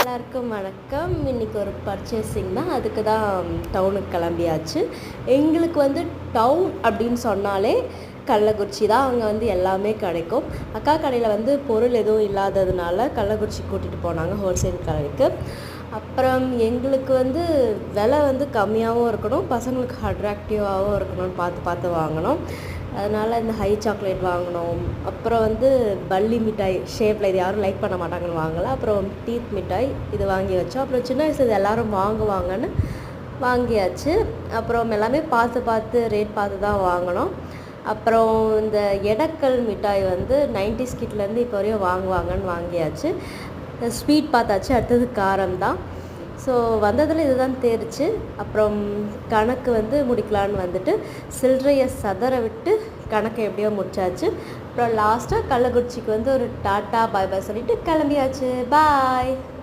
எல்லாருக்கும் வணக்கம். இன்னைக்கு ஒரு பர்ச்சேசிங் தான். அதுக்கு தான் டவுனுக்கு கிளம்பியாச்சு. எங்களுக்கு வந்து டவுன் அப்படின்னு சொன்னாலே கள்ளக்குறிச்சி தான். அங்கே வந்து எல்லாமே கிடைக்கும். அக்கா கடையில் வந்து பொருள் எதுவும் இல்லாததுனால கள்ளக்குறிச்சி கூட்டிகிட்டு போனாங்க ஹோல்சேல் கடைக்கு. அப்புறம் எங்களுக்கு வந்து விலை வந்து கம்மியாகவும் இருக்கணும், பசங்களுக்கு அட்ராக்டிவாகவும் இருக்கணும்னு பார்த்து பார்த்து வாங்கினோம். அதனால் இந்த ஹை சாக்லேட் வாங்கினோம். அப்புறம் வந்து பல்லி மிட்டாய் ஷேப்பில், இது யாரும் லைக் பண்ண மாட்டாங்கன்னு வாங்கலை. அப்புறம் டீத் மிட்டாய் இது வாங்கி வச்சோம். அப்புறம் சின்ன வயசு இது எல்லோரும் வாங்குவாங்கன்னு வாங்கியாச்சு. அப்புறம் எல்லாமே பார்த்து பார்த்து ரேட் பார்த்து தான் வாங்கினோம். அப்புறம் இந்த எடக்கல் மிட்டாய் வந்து 90s கிட்லேருந்து இப்போ வரையும் வாங்குவாங்கன்னு வாங்கியாச்சு. ஸ்வீட் பார்த்தாச்சு. அடுத்தது காரம் தான். ஸோ வந்ததில் இதுதான் தேர்ச்சு. அப்புறம் கணக்கு வந்து முடிக்கலான்னு வந்துட்டு சில்லறையை சதற விட்டு கணக்கை எப்படியோ முடிச்சாச்சு. அப்புறம் லாஸ்ட்டாக கள்ளக்குறிச்சிக்கு வந்து ஒரு டாட்டா பாய் பாய் சொல்லிவிட்டு கிளம்பியாச்சு. பாய்.